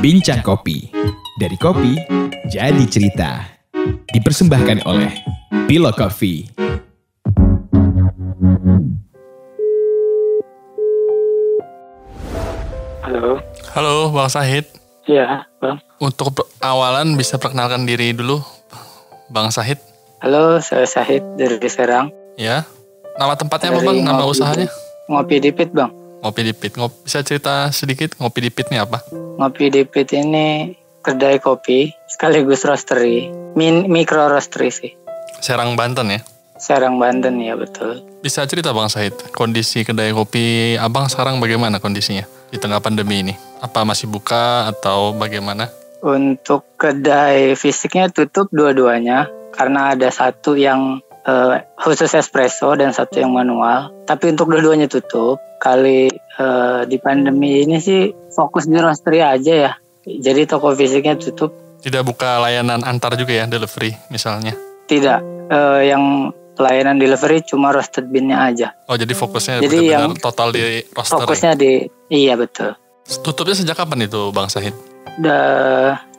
Bincang Kopi. Dari kopi, jadi cerita. Dipersembahkan oleh Pilo Coffee. Halo. Halo Bang Sahid. Iya, Bang. Untuk awalan bisa perkenalkan diri dulu Bang Sahid. Halo, saya Sahid dari Serang. Ya. Nama tempatnya apa Dari Bang? Nama Ngopi usahanya? Ngopi Dipit, Bang. Ngopi Dipit. Bisa cerita sedikit Ngopi Dipit ini apa? Ngopi Dipit ini kedai kopi sekaligus roastery. Mikro roastery sih. Serang Banten ya. Serang Banten, ya betul. Bisa cerita Bang Sahid, kondisi kedai kopi Abang sekarang bagaimana kondisinya di tengah pandemi ini? Apa masih buka atau bagaimana? Untuk kedai fisiknya tutup dua-duanya karena ada satu yang khusus espresso dan satu yang manual. Tapi untuk dua-duanya tutup. Kali di pandemi ini sih fokus di roastery aja ya. Jadi toko fisiknya tutup. Tidak buka layanan antar juga ya, delivery misalnya? Tidak. Yang pelayanan delivery cuma roasted bean-nya aja. Oh, jadi fokusnya Jadi benar-benar yang total di roaster. Fokusnya di, iya betul. Tutupnya sejak kapan itu Bang Sahid?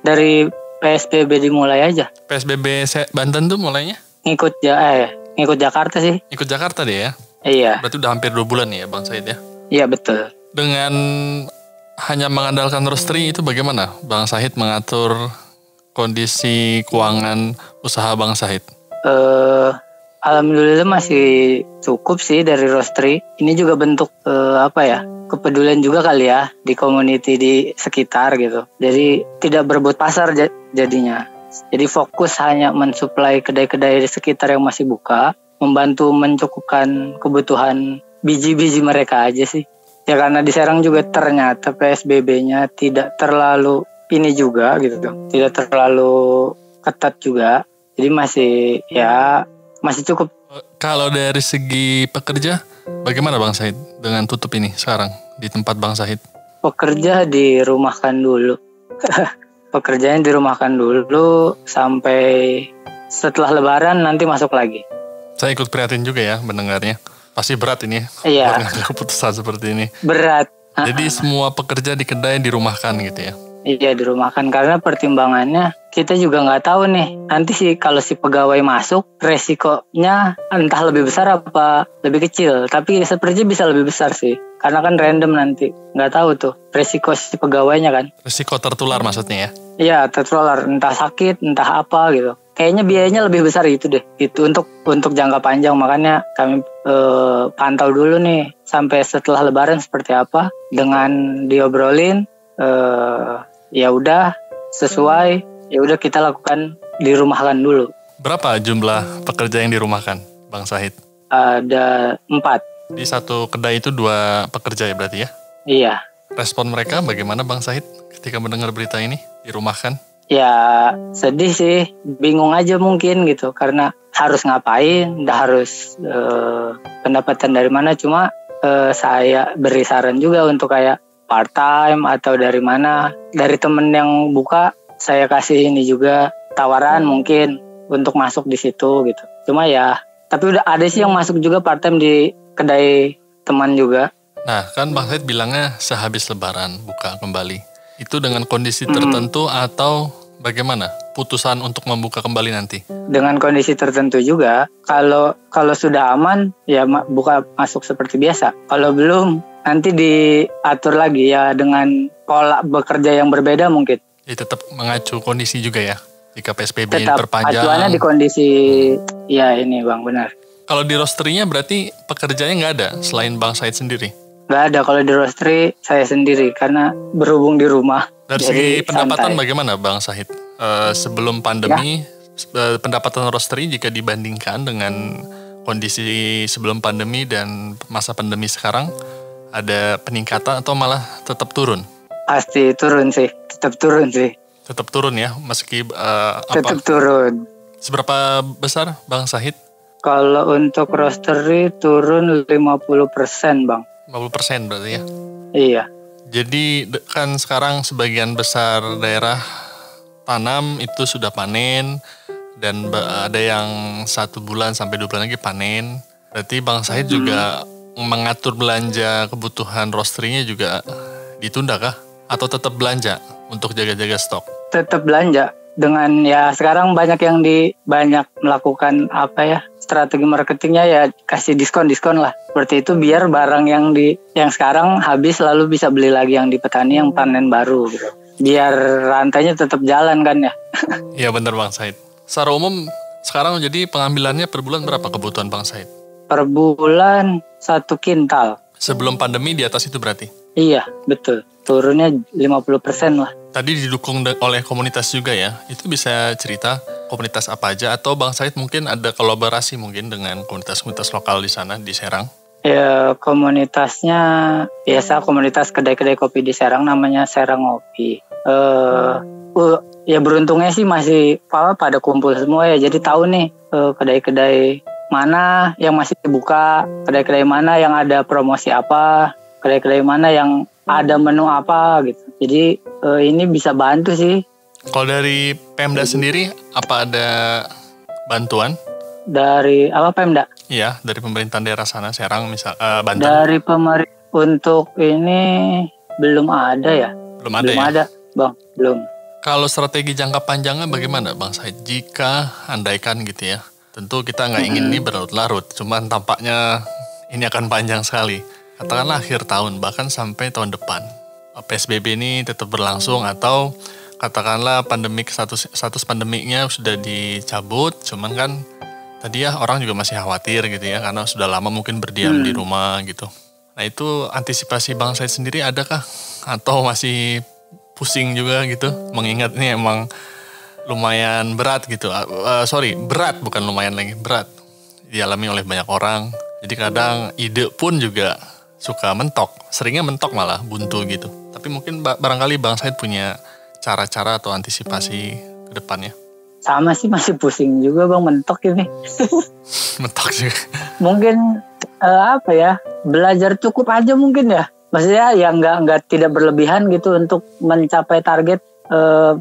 Dari PSBB dimulai aja. PSBB Banten tuh mulainya? Ngikut Jakarta sih. Ikut Jakarta deh ya? Iya. Berarti udah hampir 2 bulan ya Bang Sahid ya? Iya betul. Dengan hanya mengandalkan roastery itu bagaimana Bang Sahid mengatur kondisi keuangan usaha Bang Sahid? Alhamdulillah masih cukup sih dari roastery. Ini juga bentuk kepedulian juga kali ya di community di sekitar gitu. Jadi tidak berebut pasar jadinya. Jadi fokus hanya mensuplai kedai-kedai di sekitar yang masih buka, membantu mencukupkan kebutuhan biji-biji mereka aja sih. Ya karena di Serang juga ternyata PSBB-nya tidak terlalu ini juga gitu tuh. Tidak terlalu ketat juga. Jadi masih cukup. Kalau dari segi pekerja, bagaimana Bang Sahid dengan tutup ini sekarang di tempat Bang Sahid? Pekerja dirumahkan dulu. Pekerjaannya dirumahkan dulu sampai setelah Lebaran nanti masuk lagi. Saya ikut prihatin juga ya mendengarnya. Pasti berat ini ya, iya. Buat ngambil keputusan seperti ini. Berat. Jadi semua pekerja di kedai dirumahkan gitu ya? Iya dirumahkan karena pertimbangannya kita juga nggak tahu nih nanti sih kalau si pegawai masuk resikonya entah lebih besar apa lebih kecil, tapi sepertinya bisa lebih besar sih karena kan random nanti nggak tahu tuh resiko si pegawainya kan. Resiko tertular maksudnya ya? Iya tertular, entah sakit entah apa gitu. Kayaknya biayanya lebih besar itu deh. Itu untuk jangka panjang, makanya kami pantau dulu nih sampai setelah Lebaran seperti apa dengan diobrolin. Ya udah sesuai, ya udah kita lakukan dirumahkan dulu. Berapa jumlah pekerja yang dirumahkan, Bang Sahid? Ada 4. Di satu kedai itu 2 pekerja ya berarti ya? Iya. Respon mereka bagaimana Bang Sahid ketika mendengar berita ini dirumahkan? Ya sedih sih, bingung aja mungkin gitu karena harus ngapain, harus pendapatan dari mana. Cuma saya beri saran juga untuk kayak part time atau dari mana, dari temen yang buka saya kasih ini juga tawaran mungkin untuk masuk di situ gitu. Cuma ya tapi udah ada sih yang masuk juga part time di kedai teman juga. Nah kan Bang Said bilangnya sehabis Lebaran buka kembali. Itu dengan kondisi tertentu atau bagaimana putusan untuk membuka kembali nanti? Dengan kondisi tertentu juga. Kalau sudah aman ya buka masuk seperti biasa. Kalau belum nanti diatur lagi ya dengan pola bekerja yang berbeda mungkin. Jadi tetap mengacu kondisi juga ya jika PSBB tetap diperpanjang. Acuannya di kondisi ya ini Bang, benar. Kalau di roastery-nya berarti pekerjanya nggak ada selain Bang Said sendiri? Nggak ada, kalau di roastery saya sendiri karena berhubung di rumah. Dari segi pendapatan santai. Bagaimana Bang Sahid? Sebelum pandemi ya? Pendapatan roastery jika dibandingkan dengan kondisi sebelum pandemi dan masa pandemi sekarang, ada peningkatan atau malah tetap turun? Pasti turun sih, tetap turun sih. Tetap turun ya, meski tetap turun. Seberapa besar Bang Sahid? Kalau untuk roastery turun 50% Bang. 50% berarti ya? Iya. Jadi kan sekarang sebagian besar daerah tanam itu sudah panen dan ada yang 1 bulan sampai 2 bulan lagi panen. Berarti Bang Sahid juga mengatur belanja kebutuhan roastery-nya juga ditunda kah? Atau tetap belanja untuk jaga-jaga stok? Tetap belanja dengan ya sekarang banyak melakukan strategi marketingnya ya kasih diskon lah seperti itu biar barang yang sekarang habis lalu bisa beli lagi yang di petani yang panen baru gitu. Biar rantainya tetap jalan kan ya. Iya benar Bang Said. Secara umum sekarang jadi pengambilannya per bulan berapa kebutuhan Bang Said? Per bulan 1 kintal. Sebelum pandemi di atas itu berarti? Iya betul. Turunnya 50% lah. Tadi didukung oleh komunitas juga ya. Itu bisa cerita komunitas apa aja atau Bang Said mungkin ada kolaborasi mungkin dengan komunitas-komunitas lokal di sana di Serang? Ya komunitasnya biasa komunitas kedai-kedai kopi di Serang namanya Serang Ngopi. Ya beruntungnya sih masih pada kumpul semua ya. Jadi tahu nih kedai-kedai mana yang masih dibuka, kedai-kedai mana yang ada promosi apa, kedai-kedai mana yang ada menu apa gitu. Jadi ini bisa bantu sih. Kalau dari Pemda sendiri apa ada bantuan? Dari Pemda? Iya, dari pemerintahan daerah sana Serang misal Banten. Dari pemerintah untuk ini belum ada ya. Belum ada. Belum ada, Bang. Belum. Kalau strategi jangka panjangnya bagaimana Bang Said? Jika andaikan gitu ya. Tentu kita nggak ingin ini berlarut-larut, cuman tampaknya ini akan panjang sekali. Katakanlah akhir tahun, bahkan sampai tahun depan. PSBB ini tetap berlangsung atau katakanlah status pandemiknya sudah dicabut, cuman kan tadi ya orang juga masih khawatir gitu ya, karena sudah lama mungkin berdiam di rumah gitu. Nah itu antisipasi Bang Said sendiri adakah? Atau masih pusing juga gitu, mengingat ini emang lumayan berat gitu. Berat bukan lumayan lagi, berat. Dialami oleh banyak orang. Jadi kadang ide pun juga suka mentok. Seringnya mentok malah, buntu gitu. Tapi mungkin barangkali Bang Said punya cara-cara atau antisipasi ke depannya. Sama sih masih pusing juga Bang, mentok ini. Mentok juga. Mungkin belajar cukup aja mungkin ya. Maksudnya ya nggak tidak berlebihan gitu untuk mencapai target.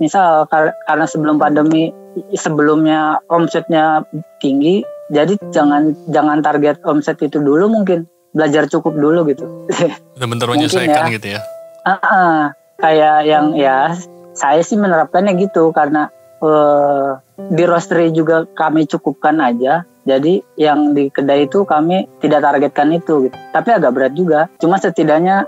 Misal karena sebelum pandemi sebelumnya omsetnya tinggi, jadi jangan target omset itu dulu, mungkin belajar cukup dulu gitu. Benar-benar menyesuaikan ya. Gitu ya. Kayak yang ya saya sih menerapkannya gitu karena di roastery juga kami cukupkan aja. Jadi yang di kedai itu kami tidak targetkan itu gitu. Tapi agak berat juga. Cuma setidaknya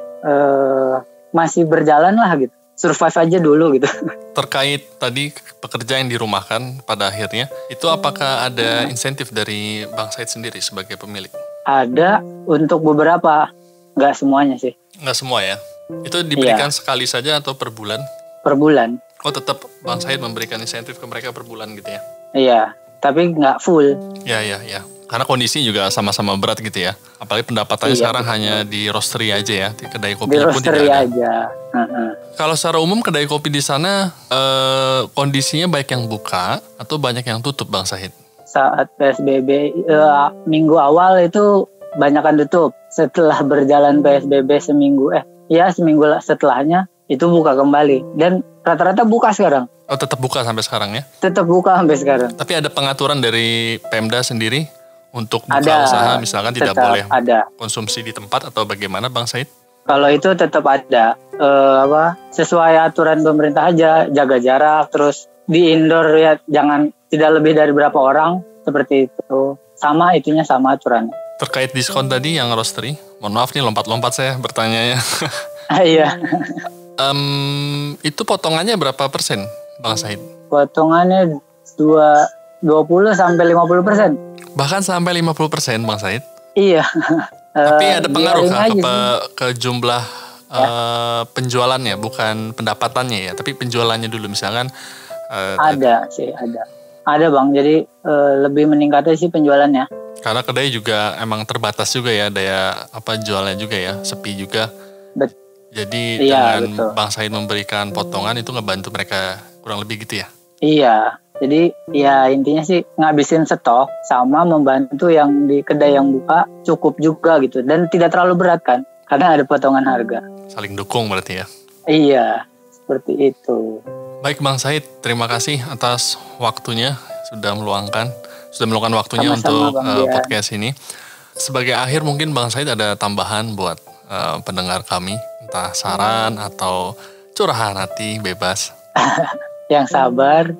masih berjalan lah gitu. Survive aja dulu gitu. Terkait tadi pekerja yang dirumahkan pada akhirnya, itu apakah ada insentif dari Bang Said sendiri sebagai pemilik? Ada untuk beberapa, nggak semuanya sih. Nggak semua ya? Itu diberikan sekali saja atau per bulan? Per bulan. Oh tetap Bang Said memberikan insentif ke mereka per bulan gitu ya? Iya, tapi nggak full. Ya. Karena kondisi juga sama-sama berat gitu ya. Apalagi pendapatannya sekarang hanya di roastery aja ya, di kedai kopi pun tidak ada. Aja. Kalau secara umum kedai kopi di sana kondisinya baik yang buka atau banyak yang tutup Bang Said? Saat PSBB minggu awal itu banyakan tutup. Setelah berjalan PSBB seminggu setelahnya itu buka kembali dan rata-rata buka sekarang. Oh tetap buka sampai sekarang ya? Tetap buka sampai sekarang. Tapi ada pengaturan dari Pemda sendiri untuk buka usaha misalkan tidak boleh konsumsi di tempat atau bagaimana Bang Said? Kalau itu tetap ada sesuai aturan pemerintah aja, jaga jarak, terus di indoor ya tidak lebih dari berapa orang seperti itu. Sama aturannya. Terkait diskon tadi yang roastery, mohon maaf nih lompat-lompat saya bertanyanya. Iya. Itu potongannya berapa persen Bang Said? Potongannya 20 sampai 50%. Bahkan sampai 50% Bang Said? Iya. Tapi ada pengaruh ke jumlah penjualannya, bukan pendapatannya ya, tapi penjualannya dulu misalkan. Ada Bang, jadi lebih meningkatnya sih penjualannya. Karena kedai juga emang terbatas juga ya, daya jualnya juga ya, sepi juga. Jadi dengan betul. Bang Said memberikan potongan itu ngebantu mereka kurang lebih gitu ya? Iya. Jadi ya intinya sih ngabisin stok sama membantu yang di kedai yang buka cukup juga gitu. Dan tidak terlalu berat kan, karena ada potongan harga. Saling dukung berarti ya? Iya, seperti itu. Baik Bang Said, terima kasih atas waktunya sudah meluangkan waktunya sama-sama, untuk podcast ini. Sebagai akhir mungkin Bang Said ada tambahan buat pendengar kami, entah saran atau Curahan hati, bebas. Yang sabar.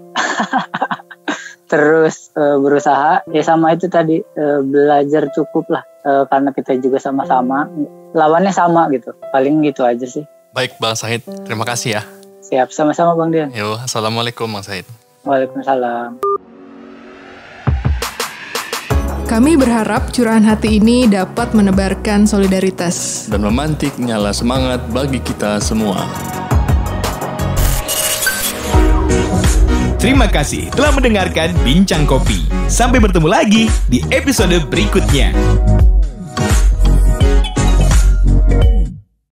Terus berusaha. Ya sama itu tadi, belajar cukup lah. Karena kita juga sama-sama. Lawannya sama gitu. Paling gitu aja sih. Baik Bang Syahid, terima kasih ya. Siap, sama-sama Bang Dian. Yo, assalamualaikum Bang Syahid. Waalaikumsalam. Kami berharap curahan hati ini dapat menebarkan solidaritas dan memantik nyala semangat bagi kita semua. Terima kasih telah mendengarkan Bincang Kopi. Sampai bertemu lagi di episode berikutnya.